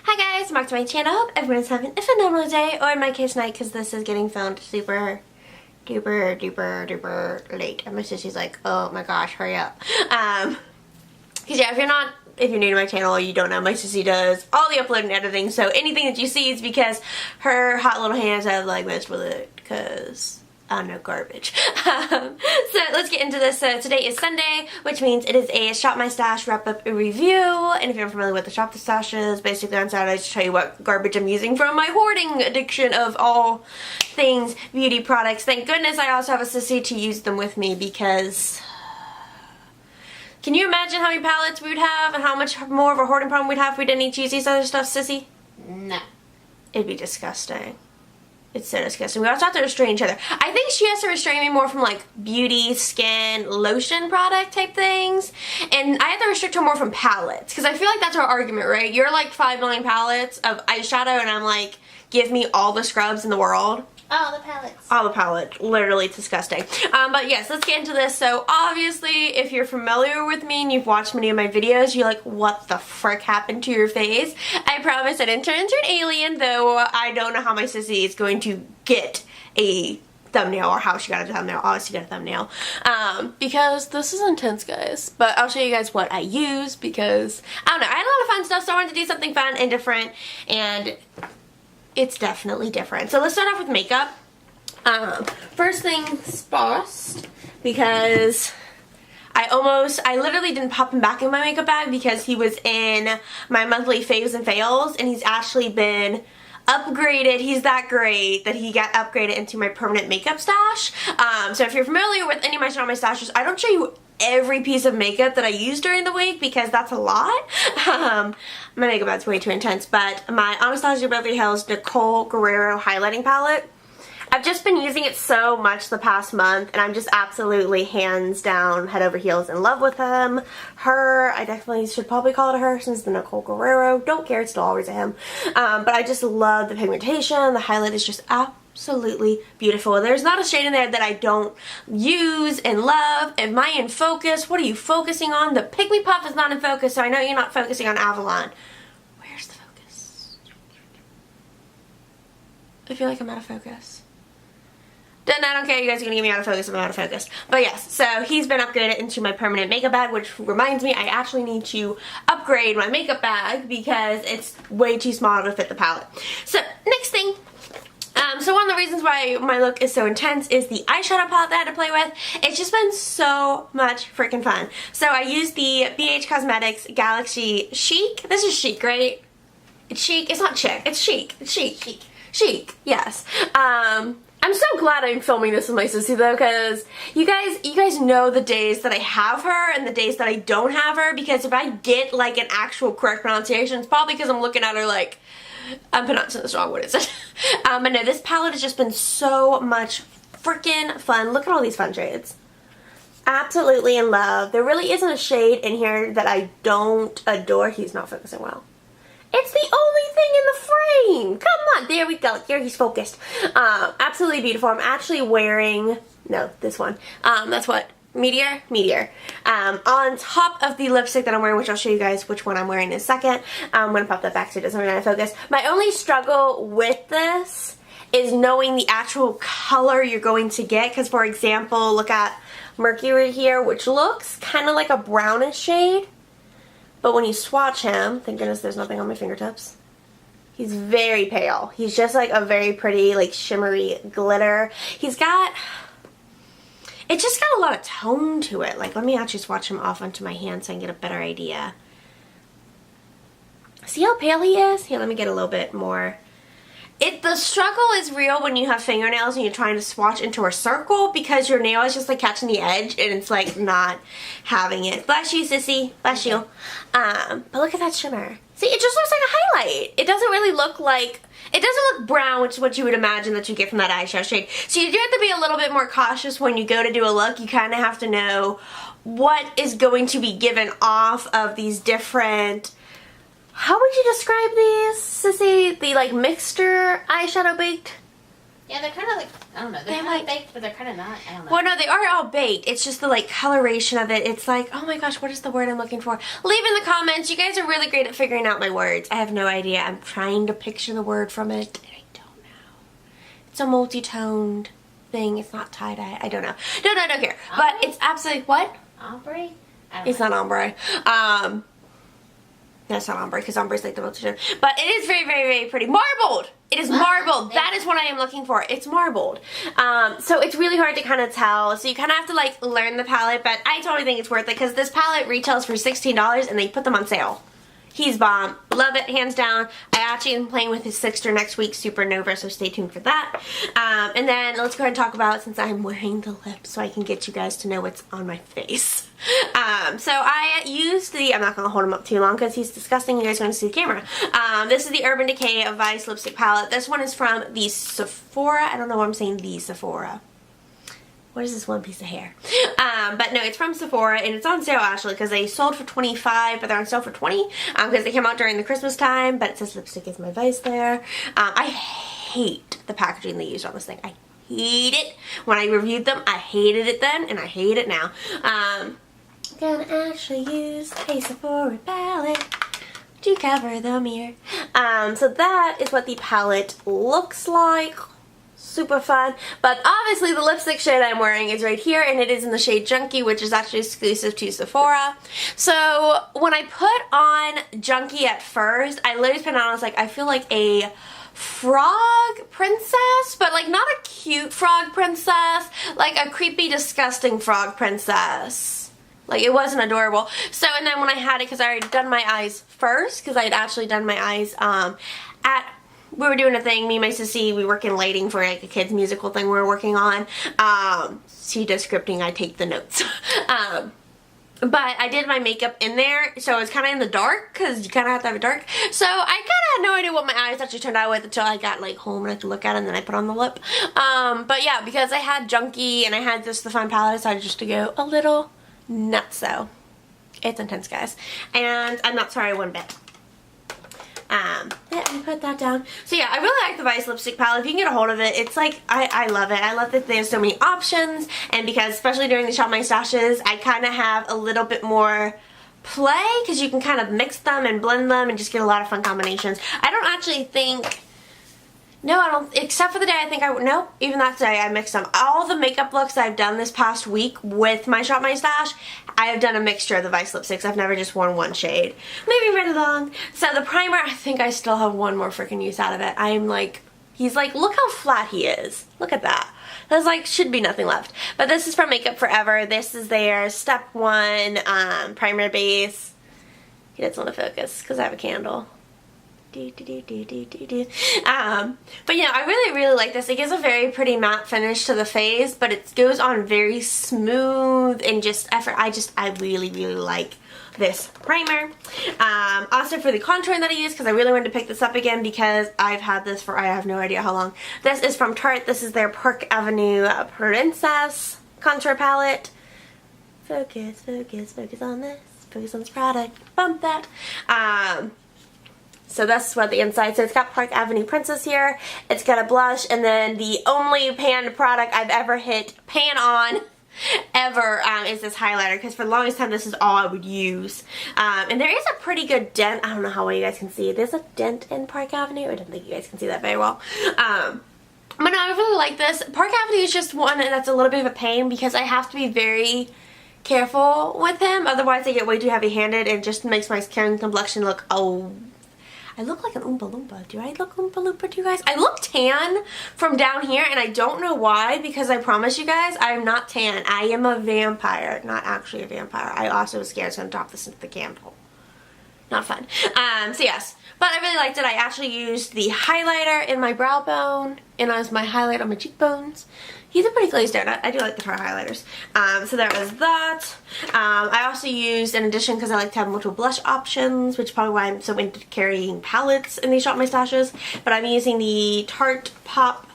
Hi guys, back to my channel. Hope everyone's having a phenomenal day, or in my case night, because this is getting filmed super duper late. And my sister's like, oh my gosh, hurry up. Because yeah, if you're new to my channel, you don't know, my sissy does all the uploading and editing, so anything that you see is because her hot little hands have like messed with it, because I know garbage. So let's get into this. So today is Sunday, which means it is a Shop My Stash wrap-up review, and if you're unfamiliar with the Shop the Stash is, basically on Saturday I just tell you what garbage I'm using from my hoarding addiction of all things beauty products. Thank goodness I also have a sissy to use them with me, because can you imagine how many palettes we would have and how much more of a hoarding problem we'd have if we didn't each use these other stuff, sissy? No. It'd be disgusting. It's so disgusting. We also have to restrain each other. I think she has to restrain me more from like beauty, skin, lotion product type things. And I have to restrict her more from palettes. Because I feel like that's our argument, right? You're like 5 million palettes of eyeshadow and I'm like, give me all the scrubs in the world. All the palettes. All the palette. Literally disgusting. But yes, let's get into this. So obviously, if you're familiar with me and you've watched many of my videos, you're like, what the frick happened to your face? I promise I didn't turn into an alien, though I don't know how my sissy is going to get a thumbnail or how she got a thumbnail. Obviously got a thumbnail. Because this is intense, guys. But I'll show you guys what I use because, I don't know, I had a lot of fun stuff, so I wanted to do something fun and different, and it's definitely different. So let's start off with makeup. First things first, because I literally didn't pop him back in my makeup bag because he was in my monthly faves and fails, and he's actually been upgraded. He's that great that he got upgraded into my permanent makeup stash. So if you're familiar with any of my Shop My Stashes, I don't show you every piece of makeup that I use during the week because that's a lot. My makeup bag's way too intense, but my Anastasia Beverly Hills Nicole Guerrero highlighting palette, I've just been using it so much the past month, and I'm just absolutely hands down, head over heels in love with him. Her, I definitely should probably call it a her since the Nicole Guerrero. Don't care, it's still always a him. But I just love the pigmentation. The highlight is just absolutely beautiful. There's not a shade in there that I don't use and love. Am I in focus? What are you focusing on? The Pygmy Puff is not in focus, so I know you're not focusing on Avalon. Where's the focus? I feel like I'm out of focus. Then I don't care, you guys are going to get me out of focus if I'm out of focus. But yes, so he's been upgraded into my permanent makeup bag, which reminds me I actually need to upgrade my makeup bag because it's way too small to fit the palette. So, next thing. So one of the reasons why my look is so intense is the eyeshadow palette that I had to play with. It's just been so much freaking fun. So I used the BH Cosmetics Galaxy Chic. This is chic, right? It's chic. It's not chic. It's chic. It's chic. Chic. Chic. Yes. I'm so glad I'm filming this with my sissy though, because you guys know the days that I have her and the days that I don't have her, because if I get like an actual correct pronunciation, it's probably because I'm looking at her like, I'm pronouncing this wrong, what is it? But no, this palette has just been so much freaking fun. Look at all these fun shades. Absolutely in love. There really isn't a shade in here that I don't adore. He's not focusing well. It's the only thing in the frame. Come on, there we go. There, he's focused. Absolutely beautiful. I'm actually wearing, no, this one. That's what, Meteor. On top of the lipstick that I'm wearing, which I'll show you guys which one I'm wearing in a second. I'm going to pop that back so it doesn't run out of focus. My only struggle with this is knowing the actual color you're going to get. Because, for example, look at Mercury here, which looks kind of like a brownish shade. But when you swatch him, thank goodness there's nothing on my fingertips, he's very pale. He's just like a very pretty, like shimmery glitter. It's just got a lot of tone to it. Like, let me actually swatch him off onto my hand so I can get a better idea. See how pale he is? Here, let me get a little bit more. The struggle is real when you have fingernails and you're trying to swatch into a circle because your nail is just like catching the edge and it's like not having it. Bless you, sissy. Bless you. But look at that shimmer. See, it just looks like a highlight. It doesn't really look like, it doesn't look brown, which is what you would imagine that you get from that eyeshadow shade. So you do have to be a little bit more cautious when you go to do a look. You kind of have to know what is going to be given off of these different, how would you describe these, sissy? The like mixture eyeshadow baked? Yeah, they're kind of like, I don't know, they're kind of baked, but they're kind of not, I don't know. Well, no, they are all baked. It's just the, like, coloration of it. It's like, oh my gosh, what is the word I'm looking for? Leave in the comments. You guys are really great at figuring out my words. I have no idea. I'm trying to picture the word from it, and I don't know. It's a multi-toned thing. It's not tie-dye. I don't know. No, don't care. But it's absolutely, what? Ombre? It's not ombre. No, it's not ombre, because ombre is like the multi-tone. But it is very, very, very pretty. Marbled! It is marbled. That is what I am looking for. It's marbled. So it's really hard to kind of tell. So you kind of have to like learn the palette, but I totally think it's worth it because this palette retails for $16 and they put them on sale. He's bomb. Love it, hands down. I actually am playing with his sister next week, Supernova, so stay tuned for that. And then let's go ahead and talk about, since I'm wearing the lips so I can get you guys to know what's on my face. So I used the, I'm not going to hold him up too long because he's disgusting. You guys are going to see the camera. This is the Urban Decay Vice Lipstick Palette. This one is from the Sephora. I don't know why I'm saying the Sephora. What is this one piece of hair? But no, it's from Sephora, and it's on sale actually because they sold for $25, but they're on sale for $20 because they came out during the Christmas time, but it says Lipstick is my vice there. I hate the packaging they used on this thing. I hate it. When I reviewed them, I hated it then, and I hate it now. I'm gonna actually use a Sephora palette to cover the mirror. So that is what the palette looks like. Super fun, but obviously the lipstick shade I'm wearing is right here, and it is in the shade Junkie, which is actually exclusive to Sephora. So when I put on Junkie at first, I literally put it on, I was like, I feel like a frog princess, but like not a cute frog princess, like a creepy, disgusting frog princess. Like, it wasn't adorable. So, and then when I had it, because I had done my eyes first, because I had actually done my eyes we were doing a thing, me and my sissy, we work in lighting for like a kids musical thing we were working on. She does scripting, I take the notes. But I did my makeup in there, so it's kind of in the dark, because you kind of have to have it dark. So I kind of had no idea what my eyes actually turned out with until I got like home and I could look at it, and then I put on the lip. But yeah, because I had Junkie and I had just the fun palette, I decided just to go a little nutso. It's intense, guys. And I'm not sorry one bit. Let me put that down. So yeah, I really like the Vice lipstick palette. If you can get a hold of it, it's like, I love it. I love that there's so many options, and because especially during the Shop My Stashes, I kind of have a little bit more play, because you can kind of mix them and blend them and just get a lot of fun combinations. I don't actually think, no, I don't, except for the day I think no, even that day I mixed them. All the makeup looks I've done this past week with my Shop My Stash, I have done a mixture of the Vice lipsticks. I've never just worn one shade. Maybe right along. So the primer, I think I still have one more freaking use out of it. I'm like, he's like, look how flat he is. Look at that. There's like, should be nothing left. But this is from Makeup Forever. This is their step 1 primer base. He doesn't want to focus because I have a candle. But yeah, I really like this. It gives a very pretty matte finish to the face, but it goes on very smooth and just effort. I really like this primer. Also for the contouring that I use, because I really wanted to pick this up again because I've had this for I have no idea how long. This is from Tarte. This is their Park Avenue Princess contour palette. Focus on this. Focus on this product. Bump that. So that's what the inside, so it's got Park Avenue Princess here, it's got a blush, and then the only pan product I've ever hit pan on ever is this highlighter, because for the longest time this is all I would use. And there is a pretty good dent, I don't know how well you guys can see, there's a dent in Park Avenue, I don't think you guys can see that very well. But no, I really like this. Park Avenue is just one that's a little bit of a pain because I have to be very careful with him, otherwise I get way too heavy-handed and it just makes my skin complexion look, I look like an Oompa Loompa. Do I look Oompa Loompa to you guys? I look tan from down here, and I don't know why, because I promise you guys, I'm not tan. I am a vampire, not actually a vampire. I also was scared, so I'm drop this into the candle. Not fun. So yes, but I really liked it. I actually used the highlighter in my brow bone, and as my highlight on my cheekbones. He's a pretty glazed donut. I do like the Tarte highlighters. So there was that. I also used, in addition, because I like to have multiple blush options, which is probably why I'm so into carrying palettes in these Shop My Stashes, but I'm using the Tarte Pop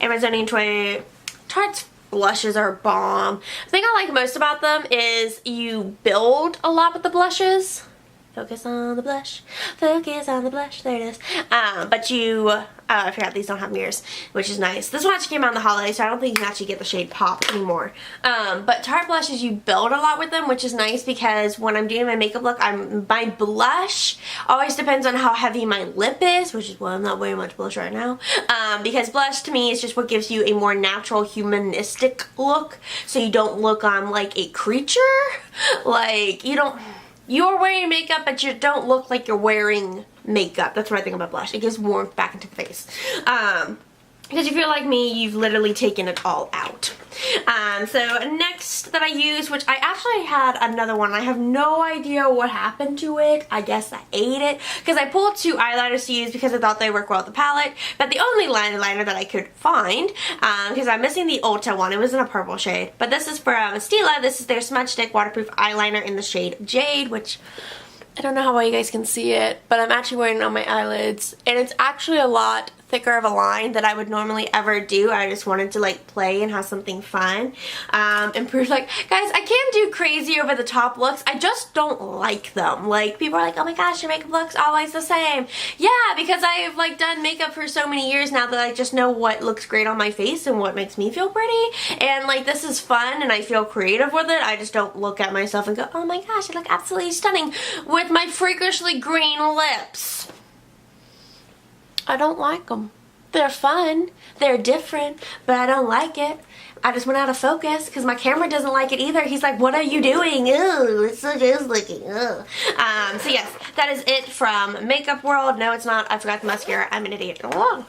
Amazonian Toy. Tarte's blushes are bomb. The thing I like most about them is you build a lot with the blushes. Focus on the blush. Focus on the blush. There it is. But you I forgot these don't have mirrors, which is nice. This one actually came out in the holiday, so I don't think you can actually get the shade Pop anymore. But Tarte blushes, you build a lot with them, which is nice because when I'm doing my makeup look, my blush always depends on how heavy my lip is, which is why I'm not wearing much blush right now. Because blush to me is just what gives you a more natural humanistic look, so you don't look like a creature. Like, you're wearing makeup, but you don't look like you're wearing makeup. That's what I think about blush. It gives warmth back into the face. Because if you're like me, you've literally taken it all out. So next that I use, which I actually had another one. I have no idea what happened to it. I guess I ate it. Because I pulled 2 eyeliners to use because I thought they work well with the palette. But the only liner that I could find, because I'm missing the Ulta one. It was in a purple shade. But this is from Stila. This is their Smudge Stick Waterproof Eyeliner in the shade Jade, which I don't know how well you guys can see it, but I'm actually wearing it on my eyelids. And it's actually a lot thicker of a line than I would normally ever do. I just wanted to like play and have something fun. And prove like, guys, I can do crazy over the top looks. I just don't like them. Like, people are like, oh my gosh, your makeup looks always the same. Yeah, because I've like done makeup for so many years now that I just know what looks great on my face and what makes me feel pretty. And like, this is fun and I feel creative with it. I just don't look at myself and go, oh my gosh, I look absolutely stunning with my freakishly green lips. I don't like them. They're fun. They're different, but I don't like it. I just went out of focus because my camera doesn't like it either. He's like, what are you doing? Ooh, it's so gross looking. Ugh. So yes, that is it from Makeup World. No, it's not. I forgot the mascara. I'm an idiot. Oh.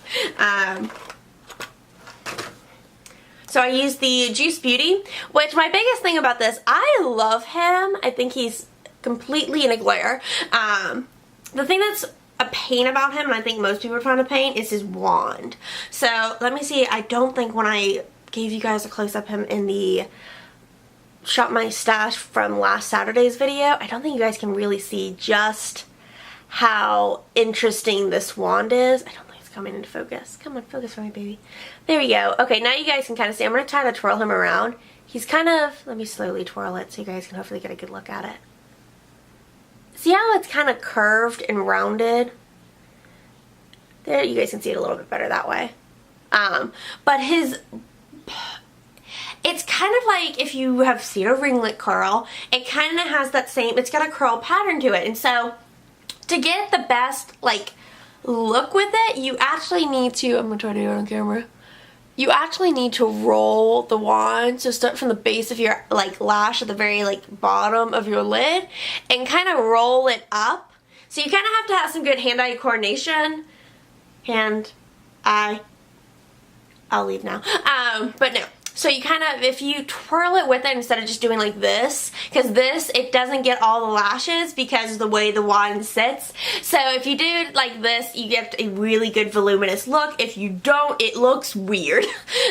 So I used the Juice Beauty, which my biggest thing about this, I love him. I think he's completely in a glare. The thing that's a pain about him, and I think most people find a pain, is his wand. So let me see. I don't think when I gave you guys a close-up of him in the Shop My Stash from last Saturday's video, I don't think you guys can really see just how interesting this wand is. I don't think it's coming into focus. Come on, focus for me, baby. There we go. Okay, now you guys can kind of see. I'm going to try to twirl him around. He's kind of, let me slowly twirl it so you guys can hopefully get a good look at it. See how it's kind of curved and rounded? There, you guys can see it a little bit better that way. But it's kind of like if you have seen a ringlet curl, it kind of has that same, it's got a curl pattern to it. And so to get the best like look with it, you actually need to, I'm going to try to do it on camera. You actually need to roll the wand, so start from the base of your like lash at the very like bottom of your lid and kind of roll it up. So you kind of have to have some good hand-eye coordination. I'll leave now. But no. So you kind of, if you twirl it with it instead of just doing like this, because this, it doesn't get all the lashes because of the way the wand sits. So if you do like this, you get a really good voluminous look. If you don't, it looks weird.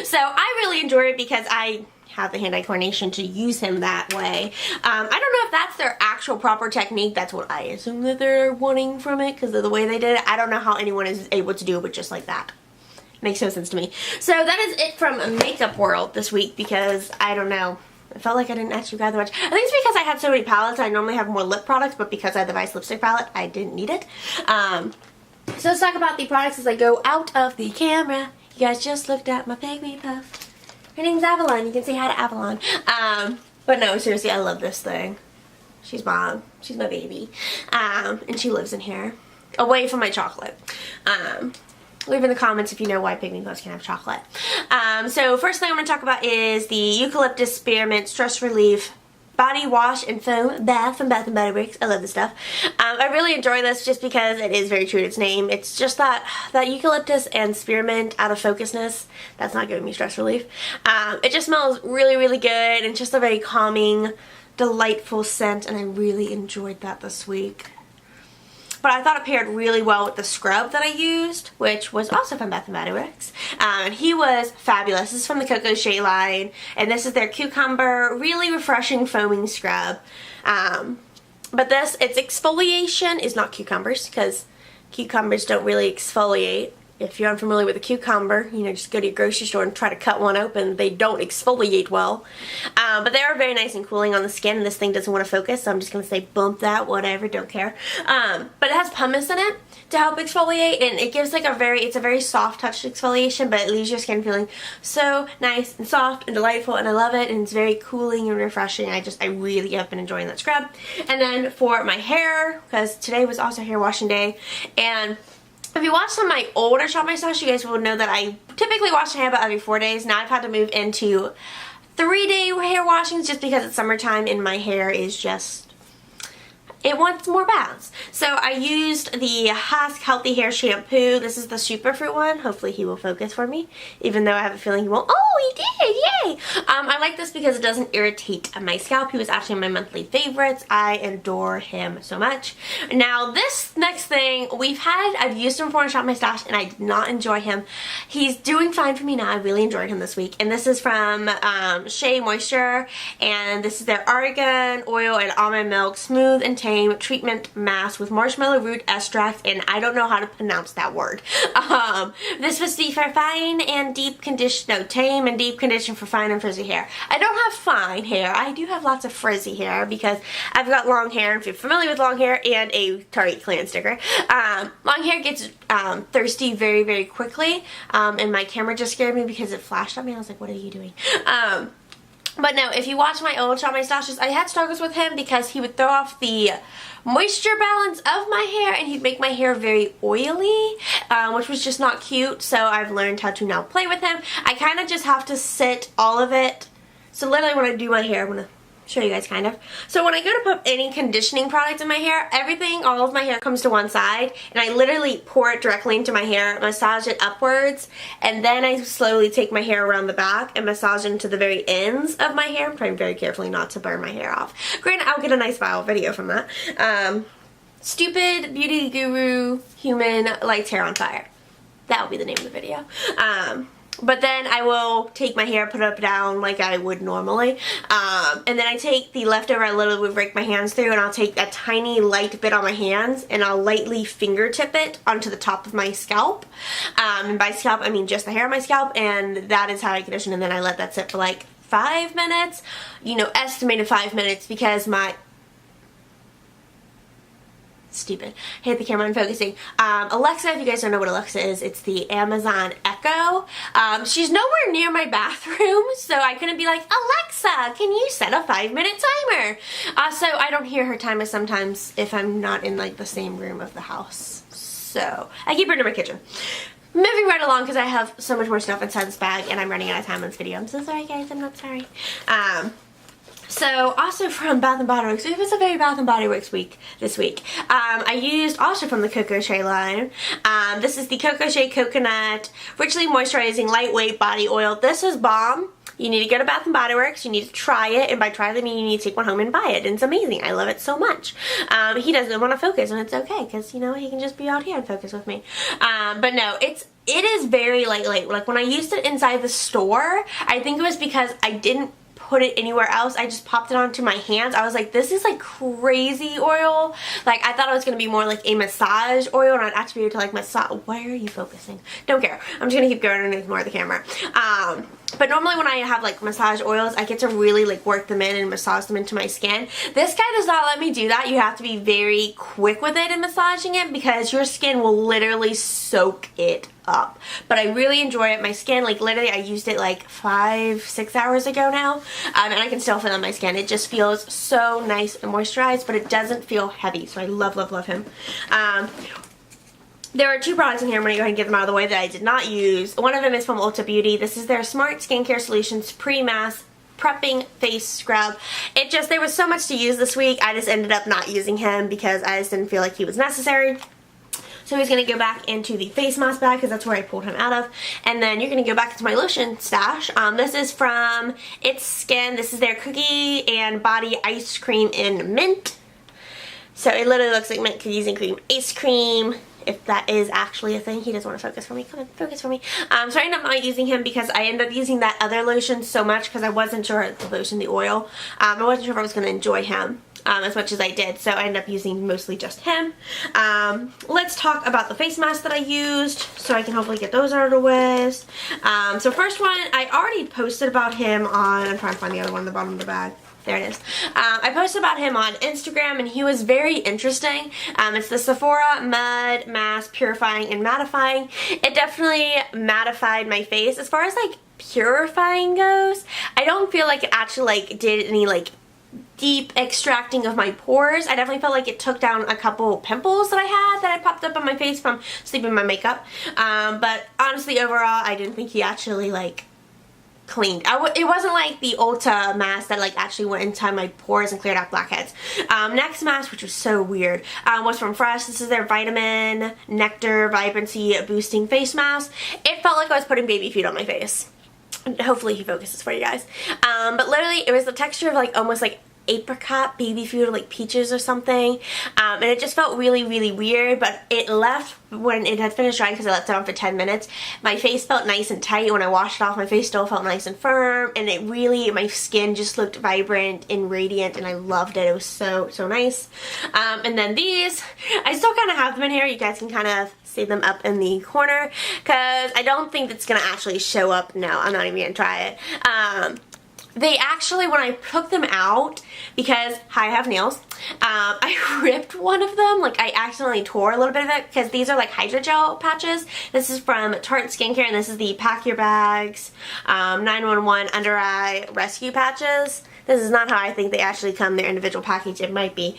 So I really enjoy it because I have the hand-eye coordination to use him that way. I don't know if that's their actual proper technique. That's what I assume that they're wanting from it because of the way they did it. I don't know how anyone is able to do it just like that. Makes no sense to me. So that is it from Makeup World this week because I don't know. I felt like I didn't actually grab that much. I think it's because I had so many palettes. I normally have more lip products, but because I had the Vice lipstick palette, I didn't need it. So let's talk about the products as I go out of the camera. You guys just looked at my Pygmy Puff. Her name's Avalon. You can say hi to Avalon. But no, seriously, I love this thing. She's mom. She's my baby. And she lives in here. Away from my chocolate. Leave in the comments if you know why Pygmy Puffs can have chocolate. So first thing I'm going to talk about is the Eucalyptus Spearmint Stress Relief Body Wash and Foam Bath from Bath & Body Works. I love this stuff. I really enjoy this just because it is very true to its name. It's just that eucalyptus and spearmint out of focusness. That's not giving me stress relief. It just smells really, really good and just a very calming, delightful scent, and I really enjoyed that this week. But I thought it paired really well with the scrub that I used, which was also from Bath & Body Works. And he was fabulous. This is from the Coco Shea line, and this is their Cucumber Really Refreshing Foaming Scrub. But its exfoliation is not cucumbers, because cucumbers don't really exfoliate. if you're unfamiliar with a cucumber, you know, just go to your grocery store and try to cut one open. They don't exfoliate well. But they are very nice and cooling on the skin. This thing doesn't want to focus, so I'm just going to say bump that, whatever, don't care. But it has pumice in it to help exfoliate, and it gives like it's a very soft touch exfoliation, but it leaves your skin feeling so nice and soft and delightful, and I love it, and it's very cooling and refreshing. I really have been enjoying that scrub. And then for my hair, because today was also hair washing day, and if you watch some of my older Shop My Stash, you guys will know that I typically wash my hair about every 4 days. Now I've had to move into 3-day hair washings just because it's summertime and my hair is just, it wants more balance. So I used the Hask Healthy Hair Shampoo. This is the Superfruit one. Hopefully he will focus for me, even though I have a feeling he won't. Oh, he did! Yay! I like this because it doesn't irritate my scalp. He was actually my monthly favorites. I adore him so much. Now this next thing I've used him before in Shop My Stash and I did not enjoy him. He's doing fine for me now. I really enjoyed him this week. And this is from Shea Moisture, and this is their Argan Oil and Almond Milk Smooth and Tame Treatment Mask with marshmallow root extract, and I don't know how to pronounce that word. This was the for fine and deep condition, tame and deep condition for fine and frizzy hair. I don't have fine hair. I do have lots of frizzy hair because I've got long hair, if you're familiar with long hair, and a Target Clan sticker. Long hair gets thirsty very, very quickly, and my camera just scared me because it flashed at me. I was like, what are you doing? But no, if you watch my old Shop My Stashes, I had struggles with him because he would throw off the moisture balance of my hair and he'd make my hair very oily, which was just not cute. So I've learned how to now play with him. I kind of just have to sit all of it. So literally when I do my hair, I'm going to show you guys kind of. So when I go to put any conditioning product in my hair, all of my hair comes to one side, and I literally pour it directly into my hair, massage it upwards, and then I slowly take my hair around the back and massage it into the very ends of my hair. I'm trying very carefully not to burn my hair off. Granted, I'll get a nice viral video from that. Stupid Beauty Guru Human Lights Hair on Fire. That will be the name of the video. But then I will take my hair, put it up down like I would normally, and then I take the leftover, I literally would rake my hands through, and I'll take a tiny light bit on my hands and I'll lightly fingertip it onto the top of my scalp. And by scalp I mean just the hair on my scalp, and that is how I condition, and then I let that sit for like 5 minutes, you know, estimated 5 minutes, because my stupid. I hate the camera unfocusing. Alexa, if you guys don't know what Alexa is, it's the Amazon Echo. She's nowhere near my bathroom, so I couldn't be like, Alexa, can you set a 5-minute timer? So I don't hear her timer sometimes if I'm not in like the same room of the house. So I keep her in my kitchen. Moving right along because I have so much more stuff inside this bag and I'm running out of time on this video. I'm so sorry guys, I'm not sorry. So also from Bath & Body Works, it was a very Bath & Body Works week this week. I used also from the Coco Shea line. This is the Coco Shea Coconut Richly Moisturizing Lightweight Body Oil. This is bomb. You need to go to Bath & Body Works, you need to try it, and by try it I mean you need to take one home and buy it. And it's amazing. I love it so much. He doesn't want to focus, and it's okay because, you know, he can just be out here and focus with me. But no, it is very lightweight. Like when I used it inside the store, I think it was because I didn't put it anywhere else. I just popped it onto my hands. I was like, this is like crazy oil. Like I thought it was going to be more like a massage oil, and I'd actually be able to like massage. Why are you focusing? Don't care. I'm just going to keep going and ignore the camera. But normally when I have like massage oils, I get to really like work them in and massage them into my skin. This guy does not let me do that. You have to be very quick with it in massaging it because your skin will literally soak it up. But I really enjoy it. My skin, like literally I used it like 5-6 hours ago now, and I can still feel it on my skin. It just feels so nice and moisturized, but it doesn't feel heavy, so I love, love, love him. There are 2 products in here. I'm going to go ahead and get them out of the way that I did not use. One of them is from Ulta Beauty. This is their Smart Skincare Solutions Pre-Mask Prepping Face Scrub. There was so much to use this week, I just ended up not using him because I just didn't feel like he was necessary. So he's going to go back into the face mask bag because that's where I pulled him out of. And then you're going to go back into my lotion stash. This is from It's Skin. This is their Cookie and Body Ice Cream in Mint. So it literally looks like mint cookies and cream ice cream. If that is actually a thing. He doesn't want to focus for me. Come on, focus for me. So I ended up not using him because I ended up using that other lotion so much because I wasn't sure, the oil, I wasn't sure if I was going to enjoy him. as much as I did, so I ended up using mostly just him. Let's talk about the face mask that I used, so I can hopefully get those out of the way. So first one, I already posted about him on, I'm trying to find the other one at the bottom of the bag. There it is. I posted about him on Instagram, and he was very interesting. It's the Sephora Mud Mask Purifying and Mattifying. It definitely mattified my face. As far as like purifying goes, I don't feel like it actually like did any like deep extracting of my pores. I definitely felt like it took down a couple pimples that I had that I popped up on my face from sleeping in my makeup. But honestly, overall, I didn't think he actually like cleaned. It wasn't like the Ulta mask that like actually went into my pores and cleared out blackheads. Next mask, which was so weird, was from Fresh. This is their Vitamin Nectar Vibrancy Boosting Face Mask. It felt like I was putting baby food on my face. Hopefully he focuses for you guys. But literally it was the texture of like almost like apricot baby food or like peaches or something, and it just felt really weird, but it left when it had finished drying because I left it on for 10 minutes. My face felt nice and tight. When I washed it off, my face still felt nice and firm, and it really, my skin just looked vibrant and radiant, and I loved it. It was so nice. And then these, I still kind of have them in here. You guys can kind of see them up in the corner because I don't think it's gonna actually show up. No, I'm not even gonna try it. They actually, when I took them out, because I have nails, I ripped one of them. Like, I accidentally tore a little bit of it because these are like hydrogel patches. This is from Tarte Skincare, and this is the Pack Your Bags 911 Under Eye Rescue Patches. This is not how I think they actually come in their individual package. It might be.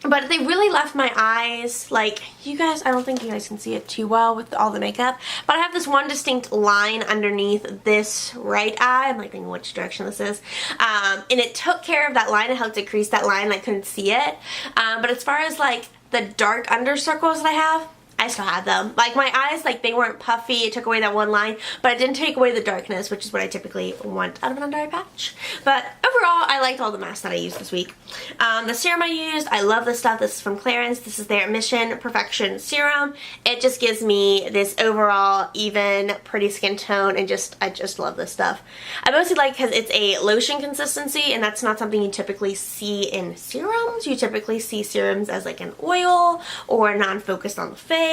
But they really left my eyes, like, you guys, I don't think you guys can see it too well with all the makeup, but I have this one distinct line underneath this right eye. I'm like thinking which direction this is. And it took care of that line. It helped decrease that line. I couldn't see it. But as far as like the dark under circles that I have, I still had them. Like, my eyes, like, they weren't puffy. It took away that one line, but it didn't take away the darkness, which is what I typically want out of an under eye patch. But overall, I liked all the masks that I used this week. The serum I used, I love this stuff. This is from Clarins. This is their Mission Perfection Serum. It just gives me this overall even, pretty skin tone, and I just love this stuff. I mostly like because it's a lotion consistency, and that's not something you typically see in serums. You typically see serums as like an oil or non-focused on the face.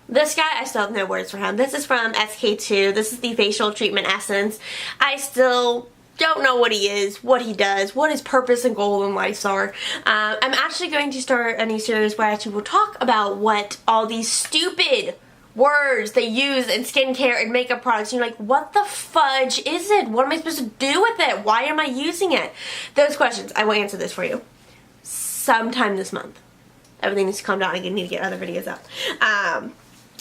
This guy, I still have no words for him. This is from SK-II. This is the Facial Treatment Essence. I still don't know what he is, what he does, what his purpose and goal in life are. I'm actually going to start a new series where I actually will talk about what all these stupid words they use in skincare and makeup products. You're like, what the fudge is it? What am I supposed to do with it? Why am I using it? Those questions, I will answer this for you sometime this month. Everything needs to calm down. I need to get other videos up.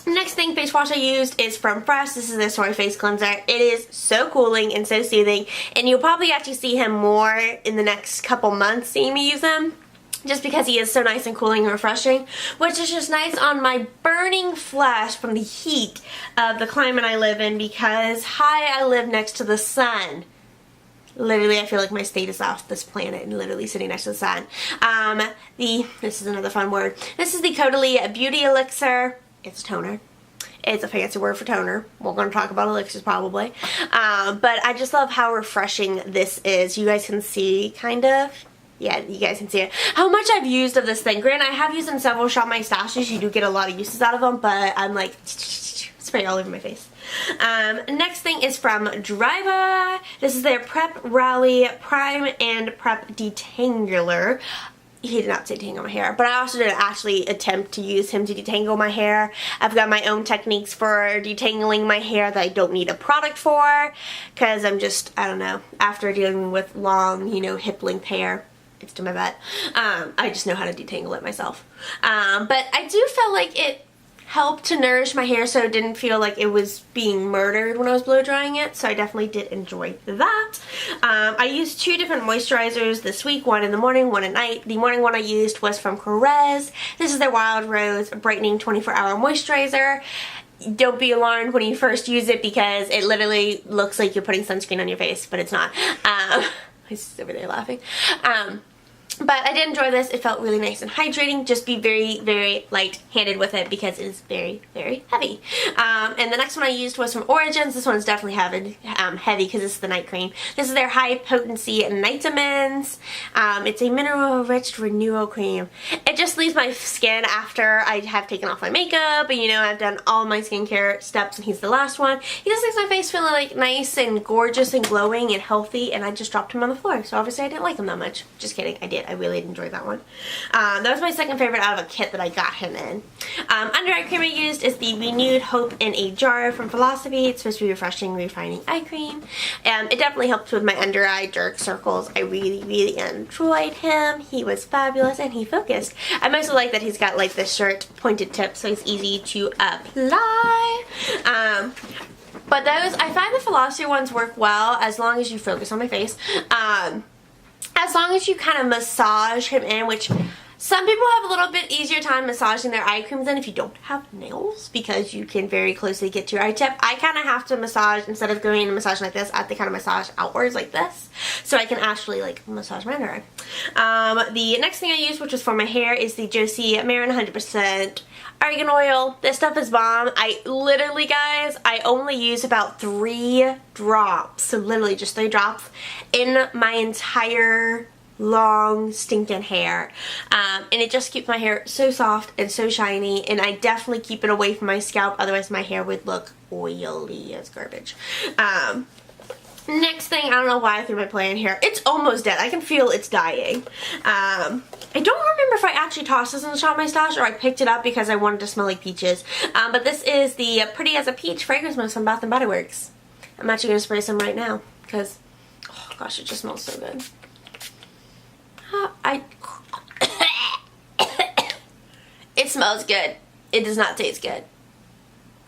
Next thing, face wash I used is from Fresh. This is their Soy Face Cleanser. It is so cooling and so soothing, and you'll probably actually see him more in the next couple months seeing me use him, just because he is so nice and cooling and refreshing, which is just nice on my burning flesh from the heat of the climate I live in, because I live next to the sun. Literally, I feel like my state is off this planet and literally sitting next to the sun. This is another fun word. This is the Caudalie Beauty Elixir. It's toner. It's a fancy word for toner. We're going to talk about elixirs probably. But I just love how refreshing this is. You guys can see, kind of. Yeah, you guys can see it. How much I've used of this thing. Granted, I have used in several Shop My Stashes. You do get a lot of uses out of them, but I'm like, spray all over my face. Next thing is from Drybar. This is their Prep Rally Prime and Prep Detangler. He did not say detangle my hair, but I also didn't actually attempt to use him to detangle my hair. I've got my own techniques for detangling my hair that I don't need a product for, because I'm just, I don't know, after dealing with long, you know, hip length hair, it's to my butt. I just know how to detangle it myself. But I do feel like it helped to nourish my hair so it didn't feel like it was being murdered when I was blow drying it, so I definitely did enjoy that. I used two different moisturizers this week, one in the morning, one at night. The morning one I used was from Korres. This is their Wild Rose Brightening 24-Hour Moisturizer. Don't be alarmed when you first use it, because it literally looks like you're putting sunscreen on your face, but it's not. He's over there laughing. But I did enjoy this. It felt really nice and hydrating. Just be very, very light-handed with it because it is very, very heavy. And the next one I used was from Origins. This one's definitely heavy because it's the night cream. This is their high potency Nightamins. It's a mineral-rich renewal cream. It just leaves my skin after I have taken off my makeup. And you know, I've done all my skincare steps and he's the last one. He just makes my face feel like nice and gorgeous and glowing and healthy. And I just dropped him on the floor. So obviously I didn't like him that much. Just kidding. I did. I really enjoyed that one. That was my second favorite out of a kit that I got him in. Under eye cream I used is the Renewed Hope in a Jar from Philosophy. It's supposed to be refreshing, refining eye cream. It definitely helped with my under eye dark circles. I really, really enjoyed him. He was fabulous and he focused. I mostly like that he's got like this short pointed tip so it's easy to apply. But those, I find the Philosophy ones work well as long as you focus on my face. As long as you kind of massage him in, which some people have a little bit easier time massaging their eye creams in if you don't have nails because you can very closely get to your eye tip. I kind of have to massage, instead of going and massaging like this, I have to kind of massage outwards like this so I can actually like massage my under eye. The next thing I used, which was for my hair, is the Josie Marin 100% Argan Oil. This stuff is bomb. I literally, guys, I only use about 3 drops, so literally just 3 drops in my entire long stinking hair, and it just keeps my hair so soft and so shiny, and I definitely keep it away from my scalp, otherwise my hair would look oily as garbage. Next thing, I don't know why I threw my play in here. It's almost dead. I can feel it's dying. I don't remember if I actually tossed this in the Shop My Stash or I picked it up because I wanted to smell like peaches. But this is the Pretty as a Peach fragrance mist from Bath & Body Works. I'm actually going to spray some right now because, oh gosh, it just smells so good. It smells good. It does not taste good.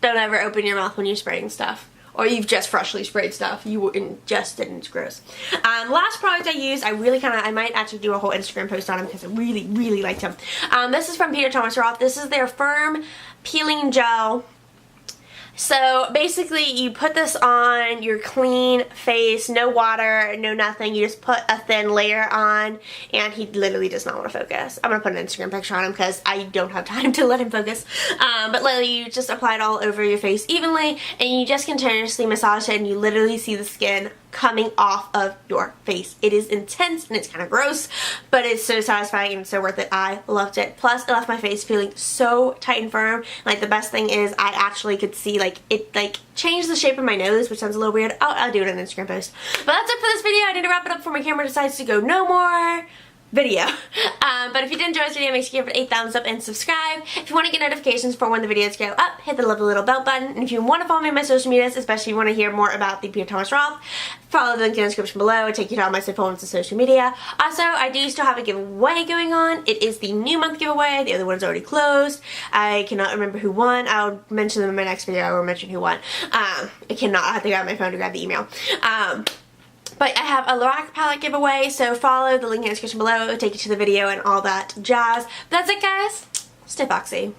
Don't ever open your mouth when you're spraying stuff. Or you've just freshly sprayed stuff. You ingest it and it's gross. Last product I used, I might actually do a whole Instagram post on him because I really, really liked him. This is from Peter Thomas Roth. This is their Firm Peeling Gel. So basically you put this on your clean face, no water, no nothing. You just put a thin layer on and he literally does not want to focus. I'm going to put an Instagram picture on him because I don't have time to let him focus. But literally you just apply it all over your face evenly and you just continuously massage it and you literally see the skin coming off of your face. It is intense and it's kind of gross, but it's so satisfying and so worth it. I loved it. Plus it left my face feeling so tight and firm. Like the best thing is I actually could see like it like changed the shape of my nose, which sounds a little weird. I'll do it on an Instagram post. But that's it for this video. I need to wrap it up before my camera decides to go no more video. But if you did enjoy this video, make sure you give it a thumbs up and subscribe. If you want to get notifications for when the videos go up, hit the lovely little bell button. And if you want to follow me on my social medias, especially if you want to hear more about the Peter Thomas Roth, follow the link in the description below. It'll take you to all my forms of social media. Also, I do still have a giveaway going on. It is the new month giveaway. The other one's already closed. I cannot remember who won. I'll mention them in my next video. I will mention who won. I cannot. I have to grab my phone to grab the email. But I have a Lorac palette giveaway, so follow the link in the description below. It'll take you to the video and all that jazz. But that's it, guys. Stay foxy.